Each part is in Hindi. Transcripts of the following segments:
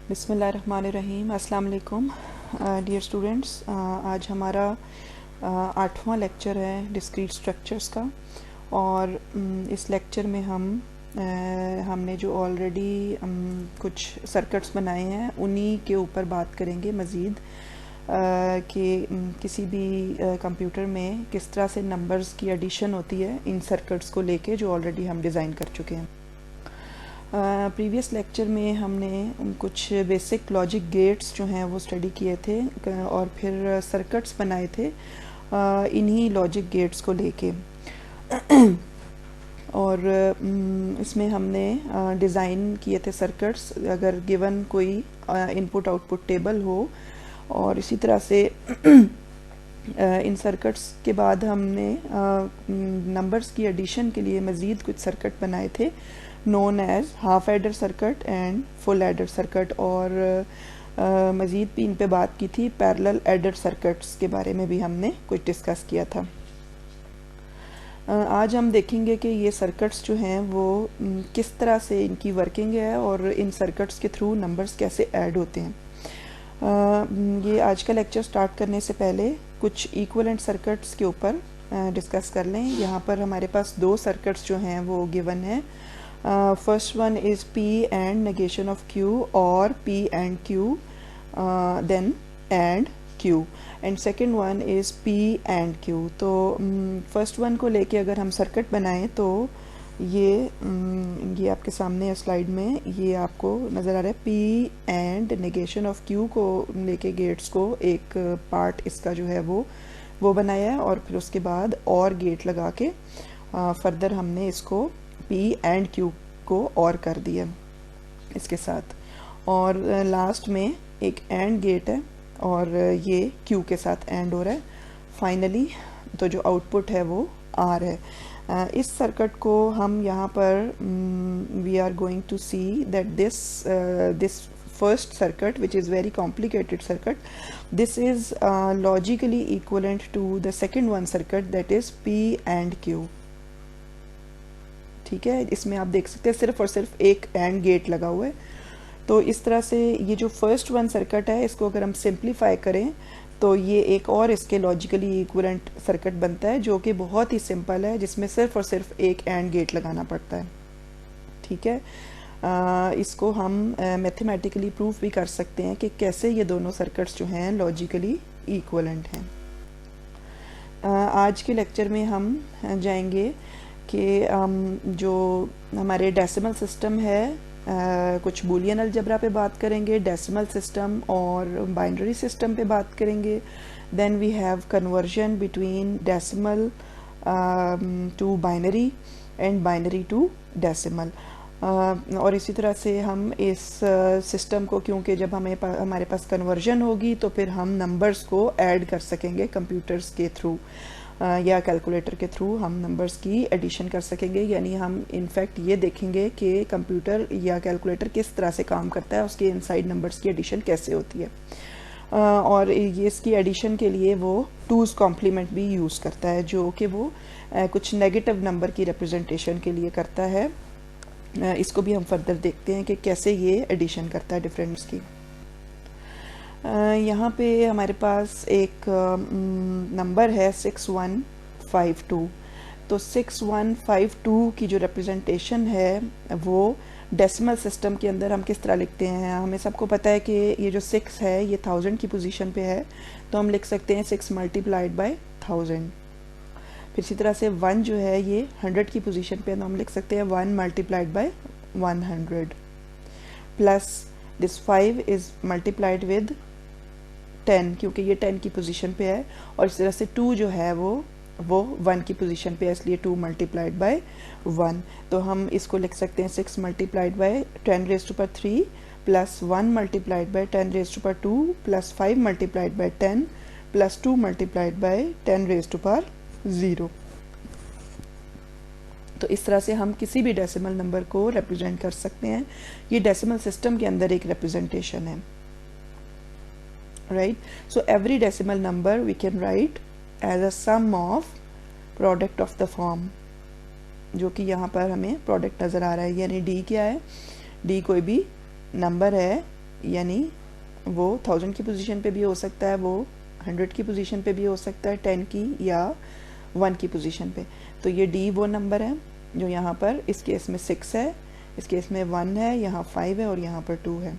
बिस्मिल्लाहिर्रहमानिर्रहीम। अस्सलाम वालेकुम डियर स्टूडेंट्स। आज हमारा 8वां लेक्चर है डिस्क्रीट स्ट्रक्चर्स का। और इस लेक्चर में हमने जो ऑलरेडी कुछ सर्किट्स बनाए हैं उन्हीं के ऊपर बात करेंगे मज़ीद कि किसी भी कंप्यूटर में किस तरह से नंबर्स की एडिशन होती है इन सर्किट्स को लेके जो ऑलरेडी हम डिज़ाइन कर चुके हैं। प्रीवियस लेक्चर में हमने कुछ बेसिक लॉजिक गेट्स जो हैं वो स्टडी किए थे और फिर सर्किट्स बनाए थे इन्हीं लॉजिक गेट्स को लेके। और इसमें हमने डिज़ाइन किए थे सर्किट्स अगर गिवन कोई इनपुट आउटपुट टेबल हो, और इसी तरह से इन सर्किट्स के बाद हमने नंबर्स की एडिशन के लिए मज़ीद कुछ सर्किट बनाए थे known as half adder circuit and full adder circuit, और मज़ीद भी इन पे बात की थी पैरेलल एडर सर्किट्स के बारे में भी हमने कुछ डिस्कस किया था। आज हम देखेंगे कि ये सर्किट्स जो हैं वो किस तरह से इनकी वर्किंग है और इन सर्किट्स के थ्रू नंबर्स कैसे ऐड होते हैं। ये आज का लेक्चर स्टार्ट करने से पहले कुछ इक्विवेलेंट सर्किट्स के ऊपर डिस्कस कर लें। यहाँ पर हमारे पास दो सर्किट्स जो हैं वो गिवन है। First one is P and negation of Q, or P and Q, then and Q, and second one is P and Q। तो फर्स्ट वन को लेके अगर हम सर्किट बनाएं तो ये आपके सामने स्लाइड में ये आपको नज़र आ रहा है P and negation of Q को लेके गेट्स को एक पार्ट इसका जो है वो बनाया है, और फिर उसके बाद और गेट लगा के फर्दर हमने इसको P एंड Q को और कर दिया इसके साथ, और लास्ट में एक एंड गेट है और ये Q के साथ एंड हो रहा है। फाइनली तो जो आउटपुट है वो R है। इस सर्किट को हम यहाँ पर we are going to see that this first circuit, which is very complicated circuit, this is logically equivalent to the second one circuit, that is P and Q। ठीक है, इसमें आप देख सकते हैं सिर्फ और सिर्फ एक एंड गेट लगा हुआ है। तो इस तरह से ये जो फर्स्ट वन सर्किट है इसको अगर हम सिंप्लीफाई करें तो ये एक और इसके लॉजिकली इक्विवेलेंट सर्किट बनता है जो कि बहुत ही सिंपल है, जिसमें सिर्फ और सिर्फ एक एंड गेट लगाना पड़ता है। ठीक है, इसको हम मैथमेटिकली प्रूफ भी कर सकते हैं कि कैसे ये दोनों सर्किट्स जो हैं लॉजिकली इक्विवेलेंट हैं। आज के लेक्चर में हम जाएंगे कि जो हमारे डेसिमल सिस्टम है, कुछ बूलियन अलजेब्रा पे बात करेंगे, डेसिमल सिस्टम और बाइनरी सिस्टम पे बात करेंगे। Then we have conversion between decimal to binary and binary to decimal. और इसी तरह से हम इस सिस्टम को, क्योंकि जब हमारे पास कन्वर्जन होगी तो फिर हम नंबर्स को ऐड कर सकेंगे कंप्यूटर्स के थ्रू या कैलकुलेटर के थ्रू हम नंबर्स की एडिशन कर सकेंगे। यानी हम इनफैक्ट ये देखेंगे कि कंप्यूटर या कैलकुलेटर किस तरह से काम करता है, उसके इनसाइड नंबर्स की एडिशन कैसे होती है। और ये इसकी एडिशन के लिए वो 2's कॉम्प्लीमेंट भी यूज़ करता है, जो कि वो कुछ नेगेटिव नंबर की रिप्रेजेंटेशन के लिए करता है। इसको भी हम फर्दर देखते हैं कि कैसे ये एडिशन करता है डिफरेंट्स की। यहाँ पे हमारे पास एक नंबर है 6152। तो 6152 की जो रिप्रेजेंटेशन है वो डेसिमल सिस्टम के अंदर हम किस तरह लिखते हैं। हमें सबको पता है कि ये जो 6 है ये 1000 की पोजीशन पे है, तो हम लिख सकते हैं 6 मल्टीप्लाइड बाय 1000। फिर इसी तरह से 1 जो है ये 100 की पोजीशन पे है, तो हम लिख सकते हैं 1 multiplied bye 100, plus this 5 is multiplied with 10 क्योंकि ये 10 की पोजीशन पे है, और इस तरह से 2 जो है वो 1 की पोजीशन पे है, इसलिए 2 मल्टीप्लाइड बाय 1। तो हम इसको लिख सकते हैं 6 multiplied by 10 raise to power 3 plus 1 multiplied by 10 raise to power 2 plus 5 multiplied by 10 plus 2 multiplied by 10 raise to power 0। तो इस तरह से हम किसी भी डेसिमल नंबर को रिप्रेजेंट कर सकते हैं। ये डेसिमल सिस्टम के अंदर एक रिप्रेजेंटेशन है, right. So every decimal number we can write as a sum of product of the form, जो कि यहाँ पर हमें प्रोडक्ट नज़र आ रहा है। यानी डी क्या है, डी कोई भी नंबर है यानी वो 1000 की पोजीशन पे भी हो सकता है, वो 100 की पोजीशन पे भी हो सकता है, 10 की या 1 की पोजीशन पे। तो ये डी वो नंबर है जो यहाँ पर इस केस में 6 है, इस केस में 1 है, यहाँ 5 है और यहाँ पर 2 है।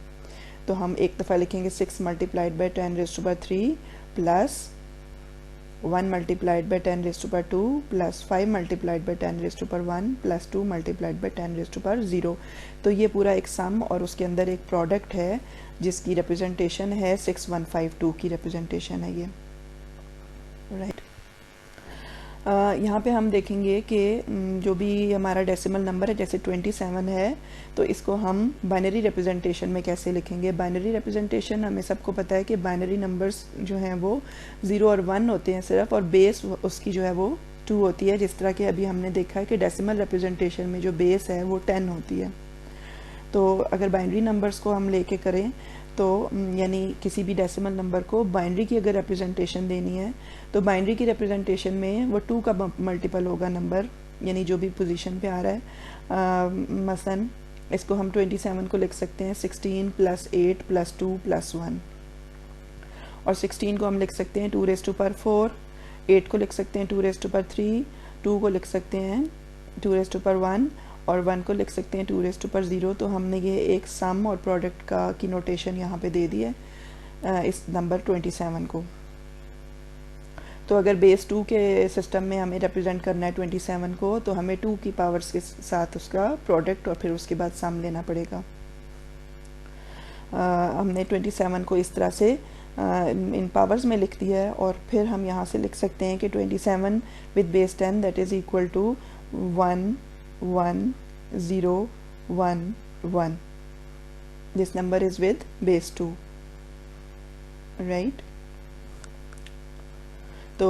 तो हम एक दफ़ा लिखेंगे 6 multiplied by 10 raise to power 3 plus 1 multiplied by 10 raise to power 2 plus 5 multiplied by 10 raise to power 1 plus 2 multiplied by 10 raise to power 0। तो ये पूरा एक सम और उसके अंदर एक प्रोडक्ट है जिसकी रिप्रेजेंटेशन है 6152 की रिप्रेजेंटेशन है ये, राइट। यहाँ पे हम देखेंगे कि जो भी हमारा डेसिमल नंबर है, जैसे 27 है, तो इसको हम बाइनरी रिप्रेजेंटेशन में कैसे लिखेंगे। बाइनरी रिप्रेजेंटेशन हमें सबको पता है कि बाइनरी नंबर्स जो हैं वो 0 और 1 होते हैं सिर्फ, और बेस उसकी जो है वो 2 होती है। जिस तरह के अभी हमने देखा है कि डेसिमल रिप्रेजेंटेशन में जो बेस है वो 10 होती है। तो अगर बाइनरी नंबर्स को हम लेके करें तो यानी किसी भी डेसिमल नंबर को बाइनरी की अगर रिप्रेजेंटेशन देनी है तो बाइनरी की रिप्रेजेंटेशन में वो 2 का मल्टीपल होगा नंबर, यानी जो भी पोजीशन पे आ रहा है। मसलन इसको हम 27 को लिख सकते हैं 16 प्लस 8 प्लस 2 प्लस 1, और 16 को हम लिख सकते हैं 2 रेज़ टू पावर 4, 8 को लिख सकते हैं 2 रेज़ टू पावर 3, 2 को लिख सकते हैं 2 रेज़ टू पावर 1 और 1 को लिख सकते हैं 2 रेज़ टू पावर 0। तो हमने ये एक सम और प्रोडक्ट का की नोटेशन यहाँ पे दे दी है इस नंबर 27 को। तो अगर बेस 2 के सिस्टम में हमें रिप्रेजेंट करना है 27 को, तो हमें 2 की पावर्स के साथ उसका प्रोडक्ट और फिर उसके बाद सम लेना पड़ेगा। हमने 27 को इस तरह से इन पावर्स में लिख दिया है, और फिर हम यहाँ से लिख सकते हैं कि 27 with base 10 that is equal to 1 1 0 1 1। This number is with base 2, right. तो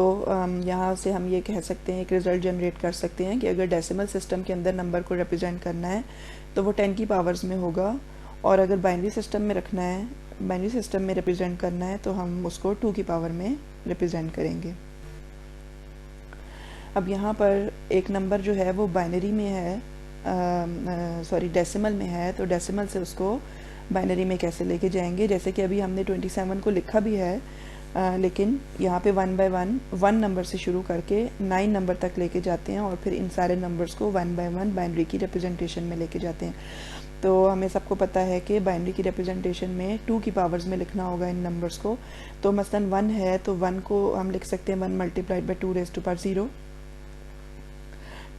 यहाँ से हम ये कह सकते हैं, एक रिज़ल्ट जनरेट कर सकते हैं कि अगर डेसिमल सिस्टम के अंदर नंबर को रिप्रेजेंट करना है तो वो 10 की पावर्स में होगा, और अगर बाइनरी सिस्टम में रखना है, बाइनरी सिस्टम में रिप्रेजेंट करना है तो हम उसको 2 की पावर में रिप्रेजेंट करेंगे। अब यहाँ पर एक नंबर जो है वो बाइनरी में है, सॉरी डेसिमल में है, तो डेसिमल से उसको बाइनरी में कैसे लेके जाएंगे। जैसे कि अभी हमने 27 को लिखा भी है, लेकिन यहाँ पे 1 बाय 1 नंबर से शुरू करके 9 नंबर तक लेके जाते हैं, और फिर इन सारे नंबर्स को 1 बाय 1 बाइनरी की रिप्रेजेंटेशन में लेके जाते हैं। तो हमें सबको पता है कि बाइनरी की रिप्रेजेंटेशन में 2 की पावर्स में लिखना होगा इन नंबर्स को। तो मसलन 1 है तो 1 को हम लिख सकते हैं 1 multiplied by 2 raise to power 0,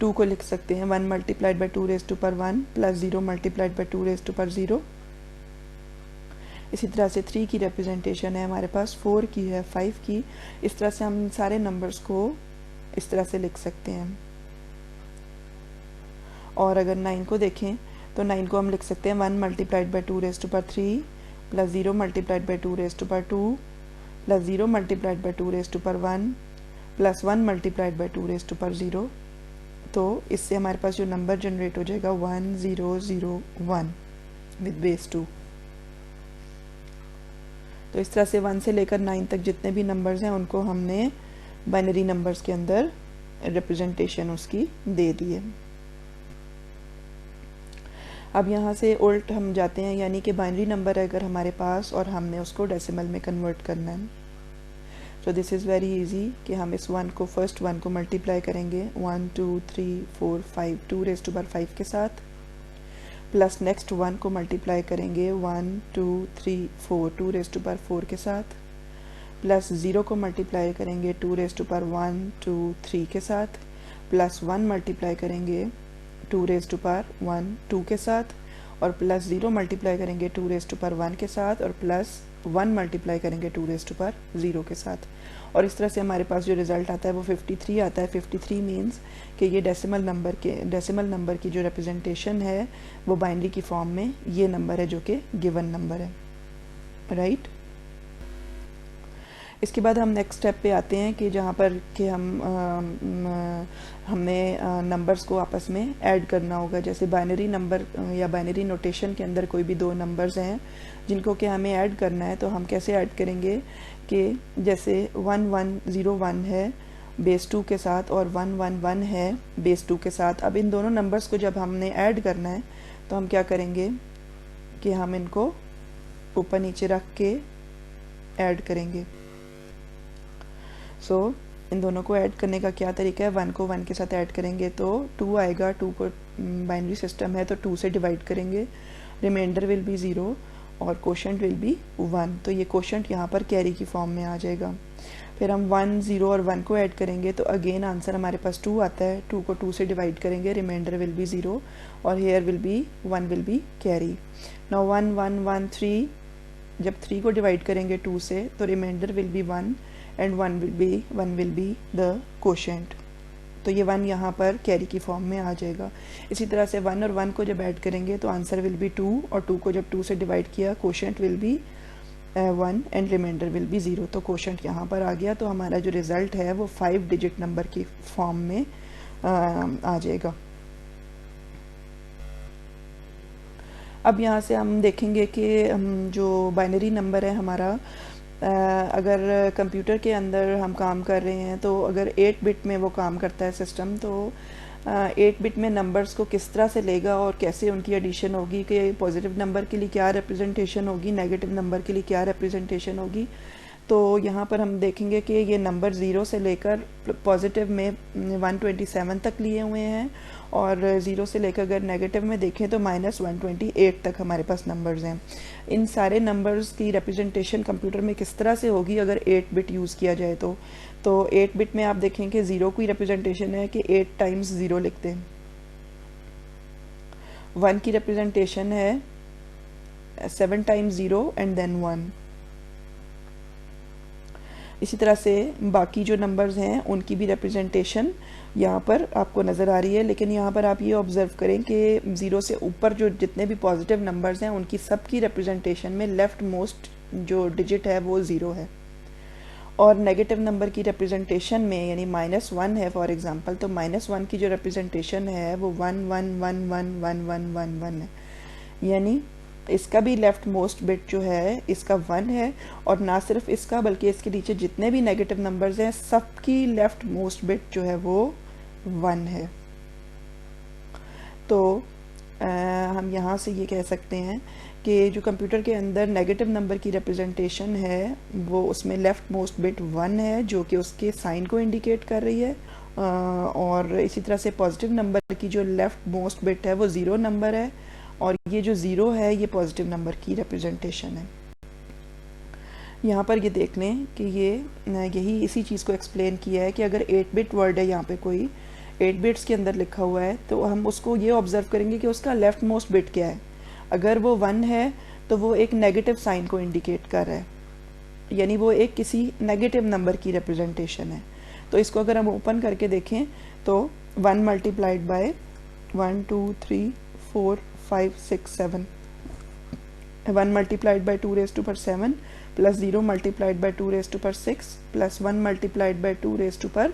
2 को लिख सकते हैं 1 multiplied by 2 raise to power 1 plus 0 multiplied by 2 raise to power 0। इसी तरह से 3 की रिप्रेजेंटेशन है हमारे पास, 4 की है, 5 की। इस तरह से हम सारे नंबर्स को इस तरह से लिख सकते हैं। और अगर 9 को देखें तो 9 को हम लिख सकते हैं 1 multiplied by 2 raise to power 3 plus 0 multiplied by 2 raise to power 2 plus 0 multiplied by 2 raise to power 1 plus 1 multiplied by 2 raise to power 0। तो इससे हमारे पास जो नंबर जनरेट हो जाएगा 1001 विद बेस 2। तो इस तरह से 1 से लेकर 9 तक जितने भी नंबर्स हैं उनको हमने बाइनरी नंबर्स के अंदर रिप्रेजेंटेशन उसकी दे दी है। अब यहाँ से उल्ट हम जाते हैं, यानी कि बाइनरी नंबर है अगर हमारे पास और हमने उसको डेसिमल में कन्वर्ट करना है। तो दिस इज़ वेरी इजी कि हम इस 1 को फर्स्ट 1 को मल्टीप्लाई करेंगे 1 2 3 4 5 2 रेज़ टू पावर 5 के साथ, प्लस नेक्स्ट 1 को मल्टीप्लाई करेंगे 1 2 3 4 2 रेज़ टू पावर 4 के साथ, प्लस 0 को मल्टीप्लाई करेंगे 2 रेज़ टू पावर 1 2 3 के साथ, प्लस 1 मल्टीप्लाई करेंगे 2 रेज़ टू पावर 1 2 के साथ, और प्लस 0 मल्टीप्लाई करेंगे 2 रेज़ टू पावर 1 के साथ, और प्लस 1 मल्टीप्लाई करेंगे 2 रेज़ टू पावर 0 के साथ। और इस तरह से हमारे पास जो रिज़ल्ट आता है वो 53 आता है। 53 मीन्स कि ये डेसिमल नंबर की जो रिप्रेजेंटेशन है वो बाइनरी की फॉर्म में ये नंबर है जो कि गिवन नंबर है, राइट। इसके बाद हम नेक्स्ट स्टेप पे आते हैं कि जहाँ पर कि हमने नंबर्स को आपस में ऐड करना होगा। जैसे बाइनरी नंबर या बाइनरी नोटेशन के अंदर कोई भी 2 नंबर्स हैं जिनको कि हमें ऐड करना है, तो हम कैसे ऐड करेंगे कि जैसे 1101 है बेस 2 के साथ और 111 है बेस 2 के साथ। अब इन दोनों नंबर्स को जब हमने ऐड करना है तो हम क्या करेंगे कि हम इनको ऊपर नीचे रख के ऐड करेंगे। सो इन दोनों को ऐड करने का क्या तरीका है, 1 को 1 के साथ ऐड करेंगे तो 2 आएगा, 2 को बाइनरी सिस्टम है तो 2 से डिवाइड करेंगे, रिमाइंडर विल बी 0 और कोशेंट विल बी 1। तो ये कोशेंट यहाँ पर कैरी की फॉर्म में आ जाएगा। फिर हम 1, 0 और 1 को ऐड करेंगे तो अगेन आंसर हमारे पास 2 आता है। 2 को 2 से डिवाइड करेंगे, रिमाइंडर विल बी 0 और here will be 1 will be carry. Now 1, 1, 1, 3, जब 3 को डिवाइड करेंगे 2 से तो remainder will be 1 and 1 will be the quotient. तो ये 1 यहाँ पर कैरी की फॉर्म में आ जाएगा। इसी तरह से 1 और 1 को जब ऐड करेंगे तो आंसर विल बी 2 और 2 को जब 2 से डिवाइड किया quotient will be 1 and remainder will be 0। तो कोशेंट यहाँ पर आ गया। तो हमारा जो रिज़ल्ट है वो 5 डिजिट नंबर की फॉर्म में आ जाएगा। अब यहाँ से हम देखेंगे कि जो बाइनरी नंबर है हमारा, अगर कंप्यूटर के अंदर हम काम कर रहे हैं तो अगर 8 बिट में वो काम करता है सिस्टम, तो 8 बिट में नंबर्स को किस तरह से लेगा और कैसे उनकी एडिशन होगी, कि पॉजिटिव नंबर के लिए क्या रिप्रेजेंटेशन होगी, नेगेटिव नंबर के लिए क्या रिप्रेजेंटेशन होगी। तो यहाँ पर हम देखेंगे कि ये नंबर 0 से लेकर पॉजिटिव में 127 तक लिए हुए हैं और 0 से लेकर अगर नेगेटिव में देखें तो -128 तक हमारे पास नंबर्स हैं। इन सारे नंबर्स की रिप्रेजेंटेशन कंप्यूटर में किस तरह से होगी अगर 8 बिट यूज़ किया जाए तो 8 बिट में आप देखें कि 0 की रिप्रेजेंटेशन है कि 8 टाइम्स 0 लिखते हैं। 1 की रिप्रेजेंटेशन है 7 टाइम्स 0 एंड देन 1। इसी तरह से बाकी जो नंबर्स हैं उनकी भी रिप्रेजेंटेशन यहाँ पर आपको नज़र आ रही है। लेकिन यहाँ पर आप ये ऑब्ज़र्व करें कि 0 से ऊपर जो जितने भी पॉजिटिव नंबर्स हैं उनकी सबकी रिप्रेजेंटेशन में लेफ़्ट मोस्ट जो डिजिट है वो 0 है और नेगेटिव नंबर की रिप्रेजेंटेशन में यानी -1 है फॉर एग्जांपल, तो -1 की जो रिप्रेजेंटेशन है वो 1 1 1 1 1 1 1 1 है। यानी इसका भी लेफ्ट मोस्ट बिट जो है इसका 1 है और ना सिर्फ इसका बल्कि इसके नीचे जितने भी नेगेटिव नंबर्स हैं सबकी लेफ्ट मोस्ट बिट जो है वो 1 है। तो हम यहाँ से ये कह सकते हैं कि जो कंप्यूटर के अंदर नेगेटिव नंबर की रिप्रेजेंटेशन है वो उसमें लेफ्ट मोस्ट बिट 1 है जो कि उसके साइन को इंडिकेट कर रही है और इसी तरह से पॉजिटिव नंबर की जो लेफ्ट मोस्ट बिट है वो 0 नंबर है और ये जो 0 है ये पॉजिटिव नंबर की रिप्रेजेंटेशन है। यहाँ पर ये देख लें कि ये यही इसी चीज़ को एक्सप्लेन किया है कि अगर 8 बिट वर्ड है यहाँ पे कोई 8 बिट्स के अंदर लिखा हुआ है तो हम उसको ये ऑब्जर्व करेंगे कि उसका लेफ्ट मोस्ट बिट क्या है। अगर वो 1 है तो वो एक नेगेटिव साइन को इंडिकेट कर रहा है, यानी वो एक किसी नेगेटिव नंबर की रिप्रेजेंटेशन है। तो इसको अगर हम ओपन करके देखें तो 1 multiplied bye 1 2 3 4 5 6 7, 1 multiplied by 2 raised to power 7 plus 0 multiplied by 2 raised to power 6 plus 1 multiplied by 2 raised to power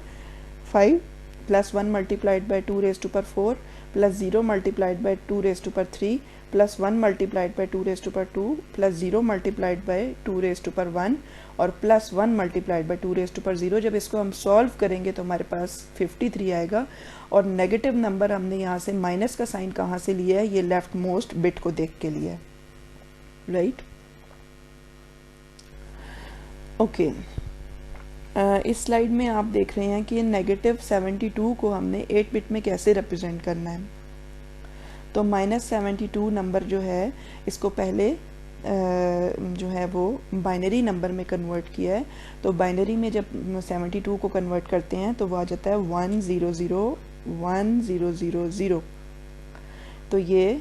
5 plus 1 multiplied by 2 raised to power 4 plus 0 multiplied by 2 raised to power 3 plus 1 multiplied by 2 raised to power 2 plus 0 multiplied by 2 raised to power 1 और plus 1 multiplied by 2 raise to power 0। जब इसको हम सॉल्व करेंगे तो हमारे पास 53 आएगा और नेगेटिव नंबर हमने यहाँ से माइनस का साइन कहाँ से लिया है, ये लेफ्ट मोस्ट बिट को देख के लिया है, राइट। ओके, इस स्लाइड में आप देख रहे हैं कि नेगेटिव 72 को हमने 8 बिट में कैसे रिप्रेजेंट करना है। तो -72 नंबर जो है इसको पहले जो है वो बाइनरी नंबर में कन्वर्ट किया है। तो बाइनरी में जब 72 को कन्वर्ट करते हैं तो वो आ जाता है 100100। तो ये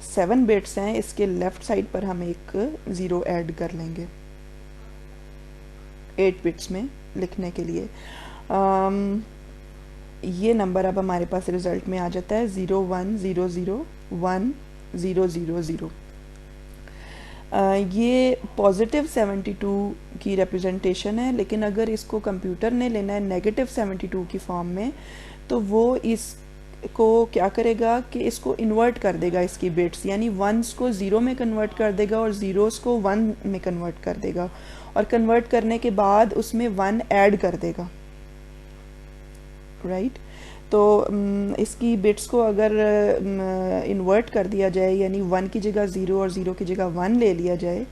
7 बिट्स हैं, इसके लेफ्ट साइड पर हम एक 0 ऐड कर लेंगे 8 बिट्स में लिखने के लिए। ये नंबर अब हमारे पास रिजल्ट में आ जाता है 01001000। ये पॉजिटिव 72 की रिप्रेजेंटेशन है, लेकिन अगर इसको कंप्यूटर ने लेना है नेगेटिव 72 की फॉर्म में तो वो इसको क्या करेगा कि इसको इन्वर्ट कर देगा, इसकी बिट्स यानी 1s को 0 में कन्वर्ट कर देगा और 0s को 1 में कन्वर्ट कर देगा और कन्वर्ट करने के बाद उसमें 1 ऐड कर देगा, राइट। तो इसकी बिट्स को अगर इन्वर्ट कर दिया जाए, यानी 1 की जगह 0 और 0 की जगह 1 ले लिया जाए,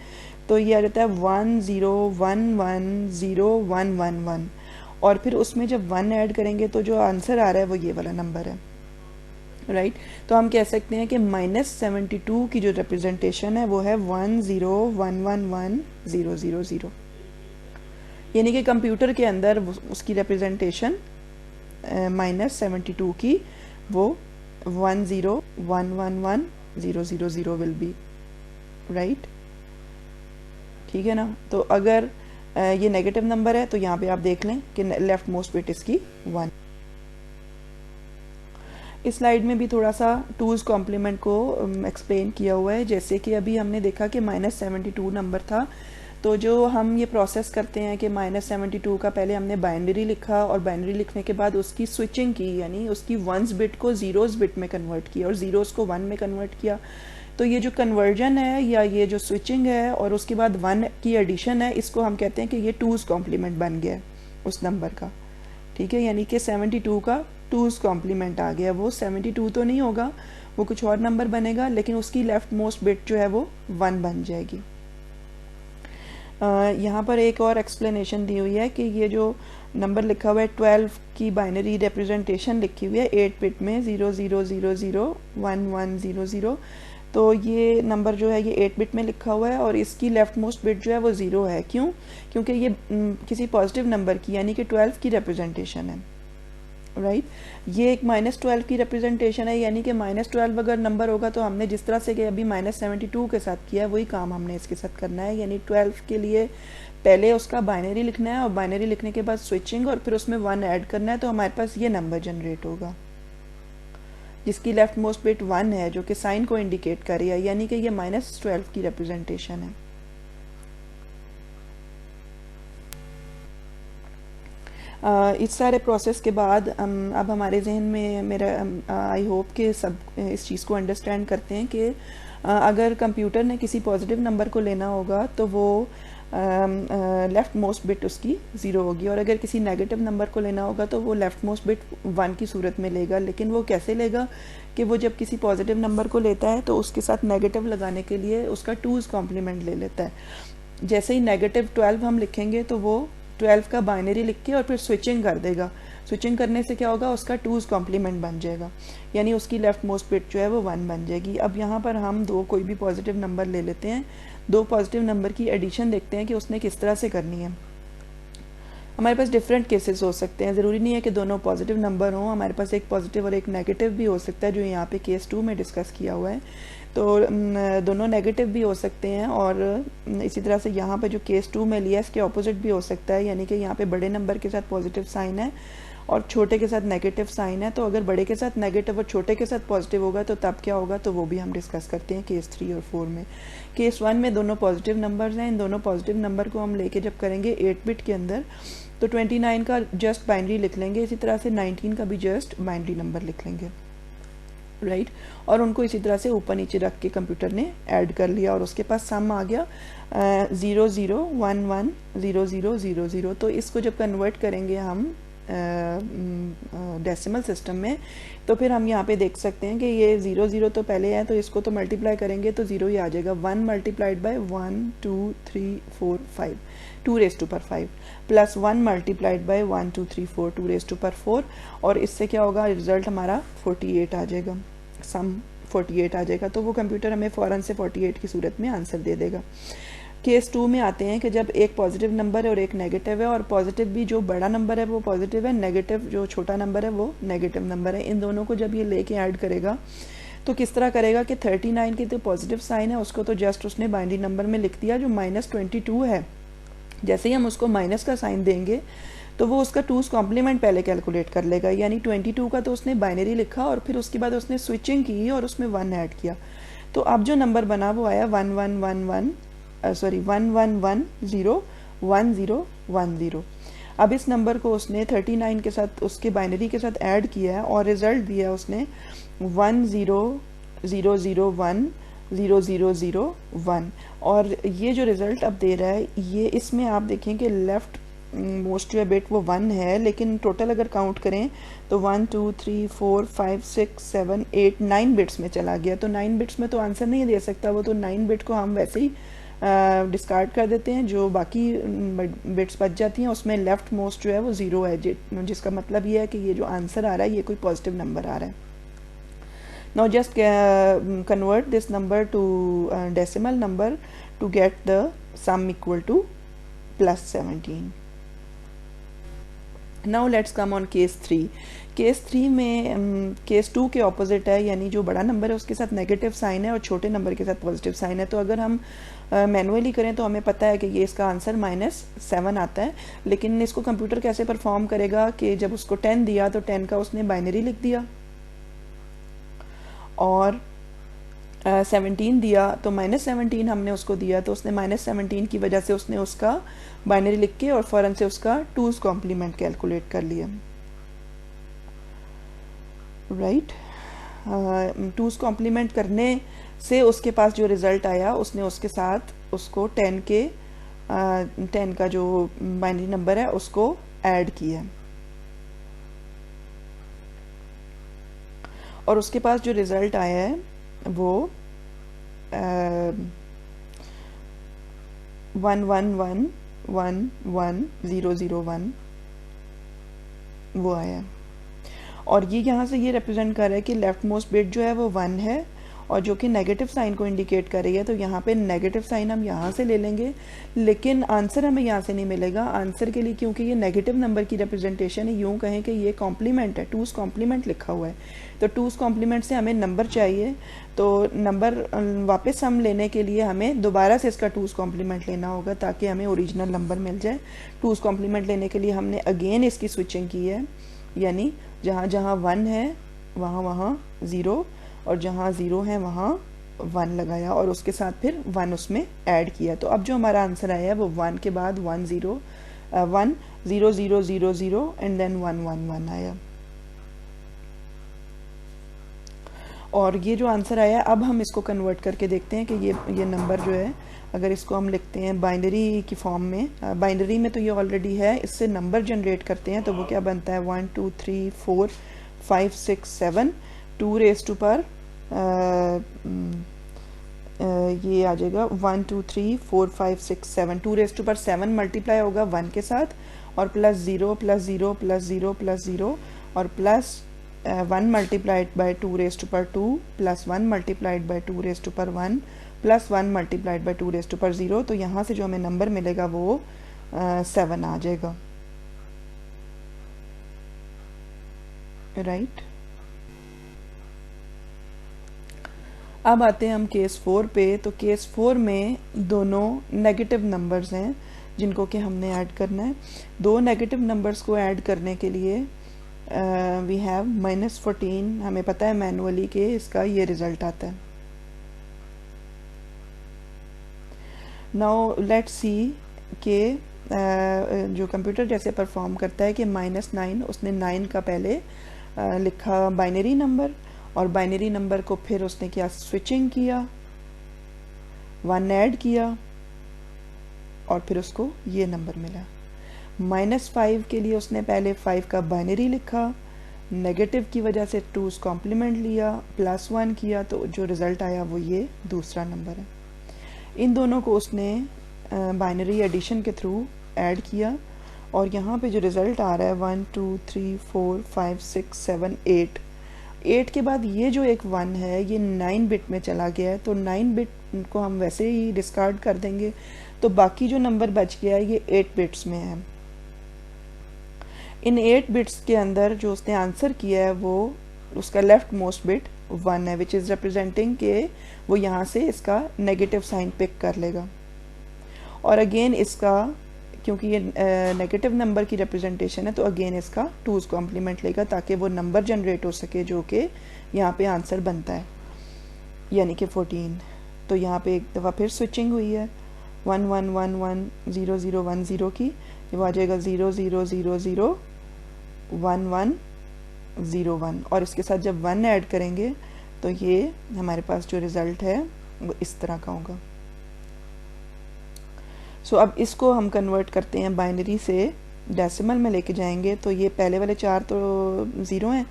तो ये आ जाता है 10110111, और फिर उसमें जब 1 ऐड करेंगे तो जो आंसर आ रहा है वो ये वाला नंबर है, राइट। तो हम कह सकते हैं कि -72 की जो रिप्रेजेंटेशन है वो है 10111000, यानी कि कंप्यूटर के अंदर उसकी रिप्रेजेंटेशन -72 की वो 10111000 विल बी, राइट। ठीक है ना। तो अगर ये नेगेटिव नंबर है तो यहाँ पे आप देख लें कि लेफ्ट मोस्ट बिट इसकी 1। इस स्लाइड में भी थोड़ा सा टूज़ कॉम्प्लीमेंट को एक्सप्लेन किया हुआ है। जैसे कि अभी हमने देखा कि -72 नंबर था, तो जो हम ये प्रोसेस करते हैं कि -72 का पहले हमने बाइनरी लिखा, और बाइनरी लिखने के बाद उसकी स्विचिंग की, यानी उसकी वंस बिट को ज़ीरोज़ बिट में कन्वर्ट किया और ज़ीरोज़ को 1 में कन्वर्ट किया। तो ये जो कन्वर्जन है या ये जो स्विचिंग है और उसके बाद 1 की एडिशन है, इसको हम कहते हैं कि ये टूज़ कॉम्प्लीमेंट बन गया उस नंबर का। ठीक है, यानी कि 72 का टूज़ कॉम्प्लीमेंट आ गया। वो 72 तो नहीं होगा, वो कुछ और नंबर बनेगा, लेकिन उसकी लेफ्ट मोस्ट बिट जो है वो 1 बन जाएगी। यहाँ पर एक और एक्सप्लेनेशन दी हुई है कि ये जो नंबर लिखा हुआ है 12 की बाइनरी रिप्रेजेंटेशन लिखी हुई है 8 बिट में 00001100, तो ये नंबर जो है ये 8 बिट में लिखा हुआ है और इसकी लेफ्ट मोस्ट बिट जो है वो 0 है। क्यों? क्योंकि ये किसी पॉजिटिव नंबर की, यानी कि 12 की रिप्रेजेंटेशन है, राइट। ये एक -12 की रिप्रेजेंटेशन है, यानी कि -12 अगर नंबर होगा तो हमने जिस तरह से कि अभी -72 के साथ किया है वही काम हमने इसके साथ करना है। यानी 12 के लिए पहले उसका बाइनरी लिखना है और बाइनरी लिखने के बाद स्विचिंग और फिर उसमें 1 ऐड करना है, तो हमारे पास ये नंबर जनरेट होगा जिसकी लेफ्ट मोस्ट बिट 1 है, जो कि साइन को इंडिकेट कर रही है, यानी कि ये -12 की रिप्रेजेंटेशन है। इस सारे प्रोसेस के बाद अब हमारे जहन में मेरा आई होप कि सब इस चीज़ को अंडरस्टैंड करते हैं कि अगर कंप्यूटर ने किसी पॉजिटिव नंबर को लेना होगा तो वो लेफ़्ट मोस्ट बिट उसकी 0 होगी, और अगर किसी नेगेटिव नंबर को लेना होगा तो वो लेफ़्ट मोस्ट बिट 1 की सूरत में लेगा। लेकिन वो कैसे लेगा कि वो जब किसी पॉजिटिव नंबर को लेता है तो उसके साथ नेगेटिव लगाने के लिए उसका 2's कॉम्प्लीमेंट ले लेता है। जैसे ही -12 हम लिखेंगे तो वो 12 का बाइनरी लिख के और फिर स्विचिंग कर देगा। स्विचिंग करने से क्या होगा, उसका 2's कॉम्प्लीमेंट बन जाएगा, यानी उसकी लेफ्ट मोस्ट बिट जो है वो 1 बन जाएगी। अब यहाँ पर हम कोई भी पॉजिटिव नंबर ले लेते हैं, 2 पॉजिटिव नंबर की एडिशन देखते हैं कि उसने किस तरह से करनी है। हमारे पास डिफरेंट केसेस हो सकते हैं, ज़रूरी नहीं है कि दोनों पॉजिटिव नंबर हों, हमारे पास एक पॉजिटिव और एक नेगेटिव भी हो सकता है, जो यहाँ पे केस 2 में डिस्कस किया हुआ है। तो दोनों नेगेटिव भी हो सकते हैं, और इसी तरह से यहाँ पे जो केस 2 में लिया है इसके ऑपोजिट भी हो सकता है, यानी कि यहाँ पे बड़े नंबर के साथ पॉजिटिव साइन है और छोटे के साथ नेगेटिव साइन है। तो अगर बड़े के साथ नेगेटिव और छोटे के साथ पॉजिटिव होगा तो तब क्या होगा, तो वो भी हम डिस्कस करते हैं केस 3 और 4 में। केस 1 में दोनों पॉजिटिव नंबर्स हैं, इन दोनों पॉजिटिव नंबर को हम लेके जब करेंगे 8 बिट के अंदर, तो 29 का जस्ट बाइनरी लिख लेंगे, इसी तरह से 19 का भी जस्ट बाइनरी नंबर लिख लेंगे, राइट। और उनको इसी तरह से ऊपर नीचे रख के कंप्यूटर ने ऐड कर लिया और उसके पास सम आ गया 00110000। तो इसको जब कन्वर्ट करेंगे हम डेसिमल सिस्टम में, तो फिर हम यहाँ पे देख सकते हैं कि ये 00 तो पहले है, तो इसको तो मल्टीप्लाई करेंगे तो 0 ही आ जाएगा। 1 multiplied bye 1 2 3 4 5 2⁻⁵ plus 1 multiplied bye 1 2 3 4 2⁻⁴, और इससे क्या होगा, रिजल्ट हमारा 48 आ जाएगा, सम 48 आ जाएगा। तो वो कंप्यूटर हमें फ़ौरन से 48 की सूरत में आंसर दे देगा। केस 2 में आते हैं कि जब एक पॉजिटिव नंबर है और एक नेगेटिव है, और पॉजिटिव भी जो बड़ा नंबर है वो पॉजिटिव है, नेगेटिव जो छोटा नंबर है वो नेगेटिव नंबर है। इन दोनों को जब ये लेके ऐड करेगा तो किस तरह करेगा कि 39 के जो पॉजिटिव साइन है उसको तो जस्ट उसने बाइनरी नंबर में लिख दिया, जो -22 है जैसे ही हम उसको माइनस का साइन देंगे तो वो उसका 2's कॉम्प्लीमेंट पहले कैलकुलेट कर लेगा, यानी 22 का तो उसने बाइनरी लिखा और फिर उसके बाद उसने स्विचिंग की और उसमें 1 ऐड किया। तो अब जो नंबर बना वो आया 11101010। अब इस नंबर को उसने 39 के साथ उसके बाइनरी के साथ ऐड किया है और रिजल्ट दिया उसने 1000100001। और ये जो रिज़ल्ट अब दे रहा है, ये इसमें आप देखें कि लेफ़्ट मोस्ट जो है बिट वो 1 है, लेकिन टोटल अगर काउंट करें तो 1 2 3 4 5 6 7 8 9 बिट्स में चला गया। तो 9 बिट्स में तो आंसर नहीं दे सकता वो, तो 9 बिट को हम वैसे ही डिस्कार्ड कर देते हैं। जो बाकी बिट्स बच जाती हैं उसमें लेफ्ट मोस्ट जो है वो 0 है, जिसका मतलब ये है कि ये जो आंसर आ रहा है ये कोई पॉजिटिव नंबर आ रहा है। Now just convert this number to decimal number to get the sum equal to plus 17. Now let's come on case 3. Case 3 में केस 2 के ऑपोजिट है, यानी जो बड़ा नंबर है उसके साथ नेगेटिव साइन है और छोटे नंबर के साथ पॉजिटिव साइन है। तो अगर हम मैनुअली करें तो हमें पता है कि ये इसका आंसर -7 आता है, लेकिन इसको कंप्यूटर कैसे परफॉर्म करेगा कि जब उसको 10 दिया तो 10 का उसने बाइनरी लिख दिया, और 17 दिया तो -17 हमने उसको दिया, तो उसने -17 की वजह से उसने उसका बाइनरी लिख के और फ़ौरन से उसका 2's कॉम्प्लीमेंट कैलकुलेट कर लिया, राइट। 2's कॉम्प्लीमेंट करने से उसके पास जो रिज़ल्ट आया उसने उसके साथ उसको 10 का जो बाइनरी नंबर है उसको ऐड किया, और उसके पास जो रिज़ल्ट आया है वो 11111001 वो आया। और ये यहाँ से ये रिप्रेजेंट कर रहा है कि लेफ्ट मोस्ट बिट जो है वो 1 है, और जो कि नेगेटिव साइन को इंडिकेट कर रही है। तो यहाँ पे नेगेटिव साइन हम यहाँ से ले लेंगे, लेकिन आंसर हमें यहाँ से नहीं मिलेगा। आंसर के लिए क्योंकि ये नेगेटिव नंबर की रिप्रेजेंटेशन है, यूँ कहें कि ये कॉम्प्लीमेंट है, 2's कॉम्प्लीमेंट लिखा हुआ है, तो 2's कॉम्प्लीमेंट से हमें नंबर चाहिए। तो नंबर वापस हम लेने के लिए हमें दोबारा से इसका 2's कॉम्प्लीमेंट लेना होगा ताकि हमें ओरिजिनल नंबर मिल जाए। 2's कॉम्प्लीमेंट लेने के लिए हमने अगेन इसकी स्विचिंग की है, यानी जहाँ जहाँ 1 है वहाँ वहाँ 0, और जहाँ 0 है वहाँ 1 लगाया, और उसके साथ फिर 1 उसमें ऐड किया। तो अब जो हमारा आंसर आया है वो 1 के बाद 1 0 0 0 0 0 एंड देन 1 1 1 आया। और ये जो आंसर आया, अब हम इसको कन्वर्ट करके देखते हैं कि ये नंबर जो है, अगर इसको हम लिखते हैं बाइनरी की फॉर्म में, बाइनरी में तो ये ऑलरेडी है, इससे नंबर जनरेट करते हैं तो वो क्या बनता है 1 2 3 4 5 6 7 2 रेज़ टू पर ये आ जाएगा 1 2 3 4 5 6 7 2 रेज़ टू पर 7 मल्टीप्लाई होगा 1 के साथ, और प्लस 0 प्लस 0 प्लस 0 प्लस 0, और plus 1 multiplied by 2 raise to power 2 plus 1 multiplied by 2 raise to power 1 plus 1 multiplied by 2 raise to power 0। तो यहाँ से जो हमें नंबर मिलेगा वो 7 आ जाएगा, राइट। अब आते हैं हम केस 4 पे। तो केस 4 में दोनों नेगेटिव नंबर्स हैं जिनको कि हमने ऐड करना है। दो नेगेटिव नंबर्स को ऐड करने के लिए वी हैव -14, हमें पता है मैनुअली कि इसका ये रिज़ल्ट आता है। नाउ लेट्स सी कि जो कंप्यूटर जैसे परफॉर्म करता है कि -9, उसने 9 का पहले लिखा बाइनरी नंबर, और बाइनरी नंबर को फिर उसने क्या स्विचिंग किया, 1 ऐड किया, और फिर उसको ये नंबर मिला। -5 के लिए उसने पहले 5 का बाइनरी लिखा, नेगेटिव की वजह से 2's कॉम्प्लीमेंट लिया, +1 किया, तो जो रिज़ल्ट आया वो ये दूसरा नंबर है। इन दोनों को उसने बाइनरी एडिशन के थ्रू ऐड किया, और यहाँ पे जो रिज़ल्ट आ रहा है 1 2 3 4 5 6 7 8 के बाद ये जो एक 1 है ये 9 बिट में चला गया है, तो 9 बिट को हम वैसे ही डिस्कार्ड कर देंगे। तो बाकी जो नंबर बच गया है ये 8 बिट्स में है। इन 8 बिट्स के अंदर जो उसने आंसर किया है वो उसका लेफ्ट मोस्ट बिट 1 है, विच इज़ रिप्रेजेंटिंग के वो यहाँ से इसका नेगेटिव साइन पिक कर लेगा। और अगेन इसका, क्योंकि ये नेगेटिव नंबर की रिप्रेजेंटेशन है, तो अगेन इसका 2's कॉम्प्लीमेंट लेगा ताकि वो नंबर जनरेट हो सके जो कि यहाँ पे आंसर बनता है, यानी कि 14। तो यहाँ पे एक दफ़ा फिर स्विचिंग हुई है 1 1 1 1 0 0 1 0 की, ये आ जाएगा 0 0 0 0 1 1 0 1, और इसके साथ जब 1 ऐड करेंगे तो ये हमारे पास जो रिज़ल्ट है वो इस तरह का होगा। सो अब इसको हम कन्वर्ट करते हैं बाइनरी से डेसिमल में लेके जाएंगे, तो ये पहले वाले 4 तो 0 हैं,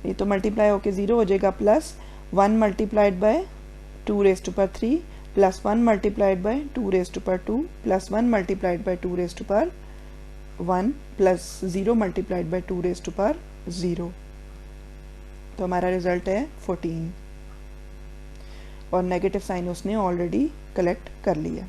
ये तो मल्टीप्लाई होके 0 हो जाएगा, plus 1 multiplied by 2 raise to power 3 plus 1 multiplied by 2 raise to power 2 plus 1 multiplied by 2 raise to power 1 plus 0 multiplied by 2 raise to power 0। तो हमारा रिजल्ट है 14 और नेगेटिव साइन उसने ऑलरेडी कलेक्ट कर लिया।